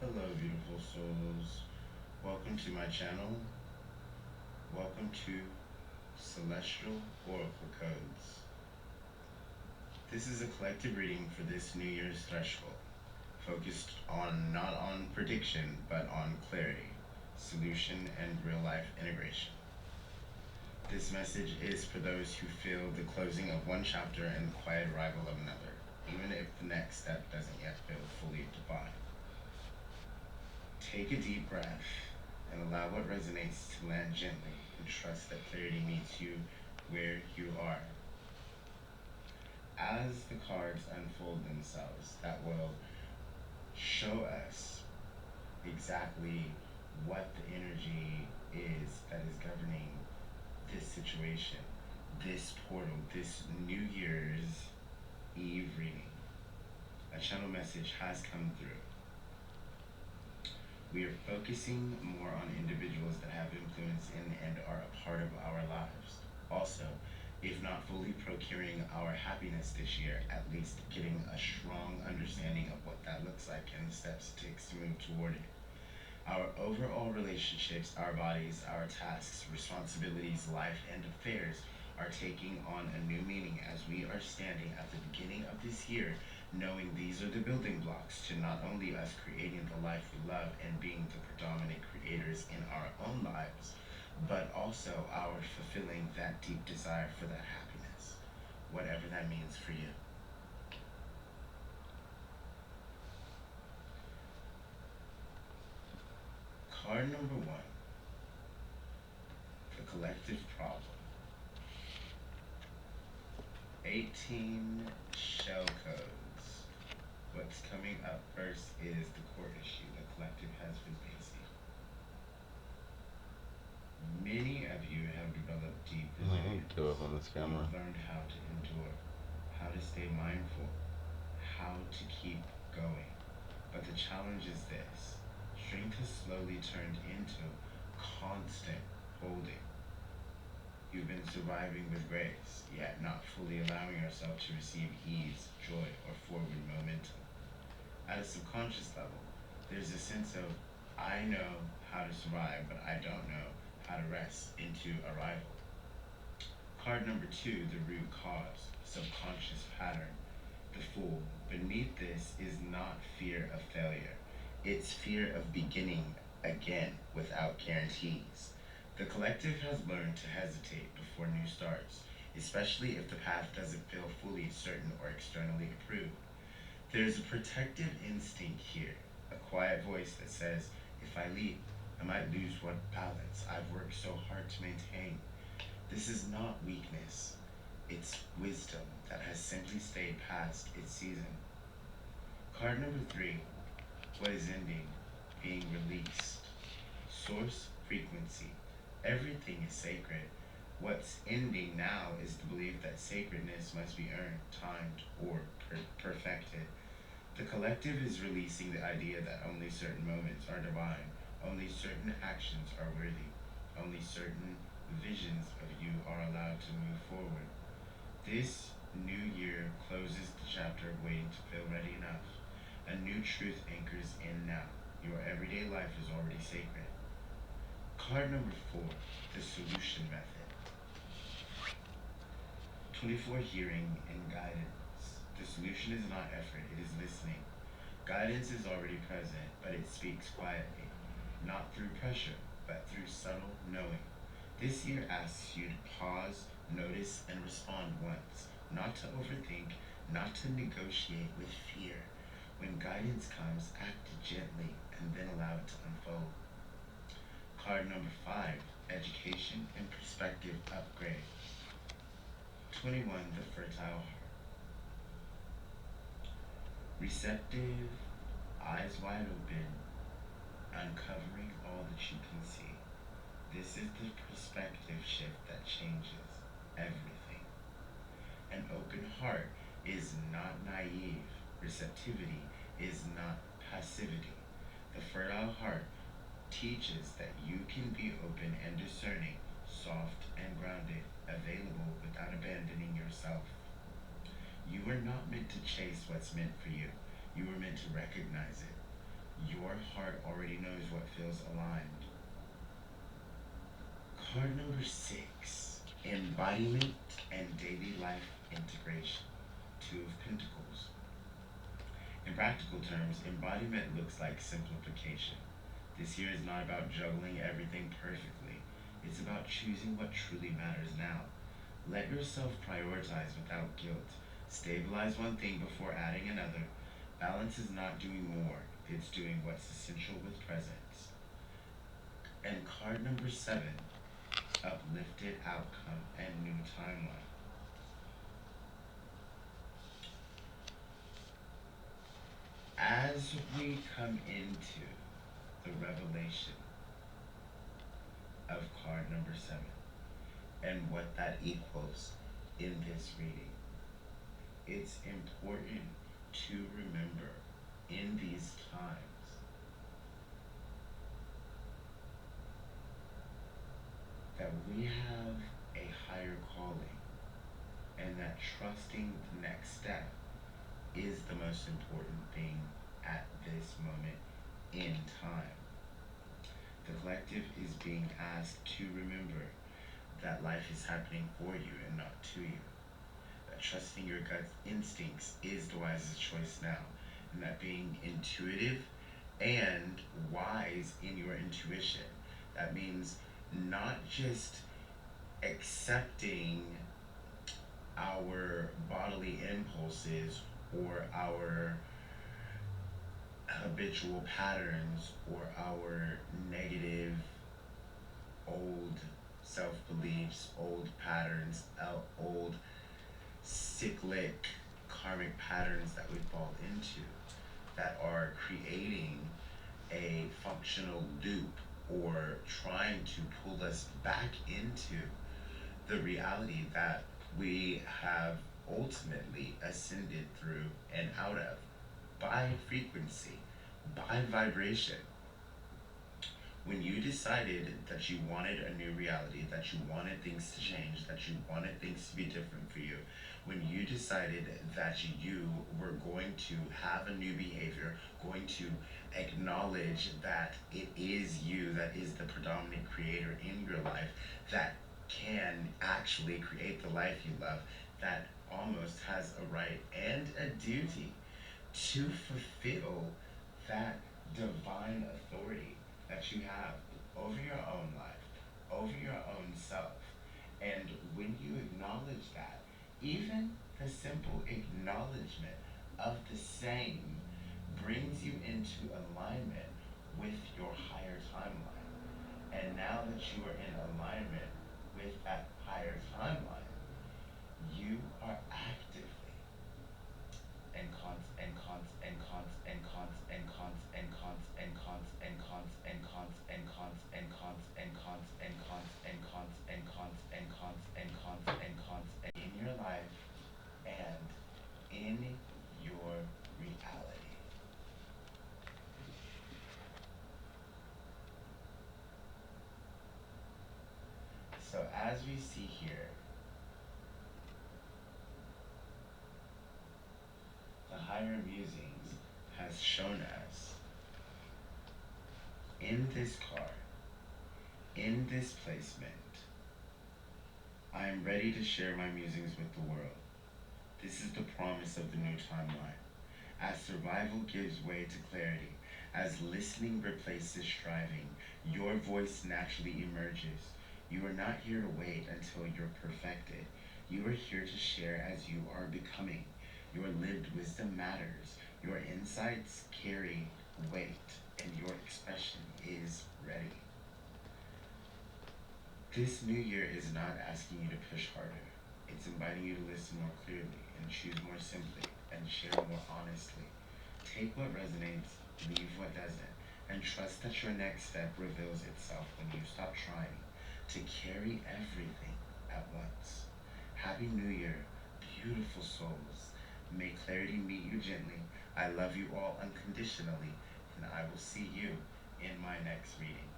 Hello, beautiful souls. Welcome to my channel. Welcome to Celestial Oracle Codes. This is a collective reading for this New Year's threshold, focused on not on prediction, but on clarity, solution, and real life integration. This message is for those who feel the closing of one chapter and the quiet arrival of another, even if the next step doesn't yet feel fully defined. Take a deep breath and allow what resonates to land gently, and trust that clarity meets you where you are. As the cards unfold themselves, that will show us exactly what the energy is that is governing this situation, this portal, this New Year's Eve reading. A channel message has come through. We are focusing more on individuals that have influence in and are a part of our lives. Also, if not fully procuring our happiness this year, at least getting a strong understanding of what that looks like and the steps it takes to move toward it. Our overall relationships, our bodies, our tasks, responsibilities, life, and affairs are taking on a new meaning as we are standing at the beginning of this year, knowing these are the building blocks to not only us creating the life we love and being the predominant creators in our own lives, but also our fulfilling that deep desire for that happiness, whatever that means for you. Card number one, the collective problem. 18 shell codes. What's coming up first is the core issue the collective has been facing. Many of you have developed deep resilience. On this camera. You've learned how to endure, how to stay mindful, how to keep going. But the challenge is this: strength has slowly turned into constant holding. You've been surviving with grace, yet not fully allowing yourself to receive ease, joy, or forward momentum. At a subconscious level, there's a sense of, I know how to survive, but I don't know how to rest into arrival. Card number two, the root cause, subconscious pattern, the fool. Beneath this is not fear of failure, it's fear of beginning again without guarantees. The collective has learned to hesitate before new starts, especially if the path doesn't feel fully certain or externally approved. There's a protective instinct here, a quiet voice that says, if I leap, I might lose what balance I've worked so hard to maintain. This is not weakness, it's wisdom that has simply stayed past its season. Card number three, what is ending, being released. Source, frequency. Everything is sacred. What's ending now is the belief that sacredness must be earned, timed, or perfected. The collective is releasing the idea that only certain moments are divine, only certain actions are worthy, only certain visions of you are allowed to move forward. This new year closes the chapter of waiting to feel ready enough. A new truth anchors in now. Your everyday life is already sacred. Card number four, the solution method. 24 hearing and guidance. The solution is not effort, it is listening. Guidance is already present, but it speaks quietly, not through pressure, but through subtle knowing. This year asks you to pause, notice, and respond once, not to overthink, not to negotiate with fear. When guidance comes, act gently and then allow it to unfold. Card number five, education and perspective upgrade. 21, the fertile heart. Receptive, eyes wide open, uncovering all that you can see. This is the perspective shift that changes everything. An open heart is not naive. Receptivity is not passivity. The fertile heart teaches that you can be open and discerning, soft and grounded, available without abandoning yourself. You were not meant to chase what's meant for you. You were meant to recognize it. Your heart already knows what feels aligned. Card number 6, embodiment and daily life integration. Two of Pentacles. In practical terms, embodiment looks like simplification. This year is not about juggling everything perfectly. It's about choosing what truly matters now. Let yourself prioritize without guilt. Stabilize one thing before adding another. Balance is not doing more, it's doing what's essential with presence. And card number 7, uplifted outcome and new timeline. As we come into the revelation of card number 7 and what that equals in this reading, it's important to remember in these times that we have a higher calling and that trusting the next step is the most important thing at this moment in time. The collective is being asked to remember that life is happening for you and not to you. That trusting your gut instincts is the wisest choice now. And that being intuitive and wise in your intuition. That means not just accepting our bodily impulses or our habitual patterns or our negative old self beliefs, old patterns, old cyclic karmic patterns that we fall into that are creating a functional loop or trying to pull us back into the reality that we have ultimately ascended through and out of by frequency, by vibration. When you decided that you wanted a new reality, that you wanted things to change, that you wanted things to be different for you, when you decided that you were going to have a new behavior, going to acknowledge that it is you that is the predominant creator in your life, that can actually create the life you love, that almost has a right and a duty to fulfill that divine authority that you have over your own life, over your own self. And when you acknowledge that, even the simple acknowledgement of the same brings you into alignment with your higher timeline. And now that you are in alignment with that higher timeline, you are actively and cons and cons and cons and cons and cons and cons and cons and cons and cons and cons and cons and cons and cons and cons and cons and cons and cons and cons in your life and in your reality. So as we see here, the higher musings has shown us in this card, in this placement, I am ready to share my musings with the world. This is the promise of the new timeline. As survival gives way to clarity, as listening replaces striving, your voice naturally emerges. You are not here to wait until you're perfected. You are here to share as you are becoming. Your lived wisdom matters. Your insights carry weight, and your expression is ready. This new year is not asking you to push harder. It's inviting you to listen more clearly and choose more simply and share more honestly. Take what resonates, leave what doesn't, and trust that your next step reveals itself when you stop trying to carry everything at once. Happy New Year, beautiful souls. May clarity meet you gently. I love you all unconditionally, and I will see you in my next reading.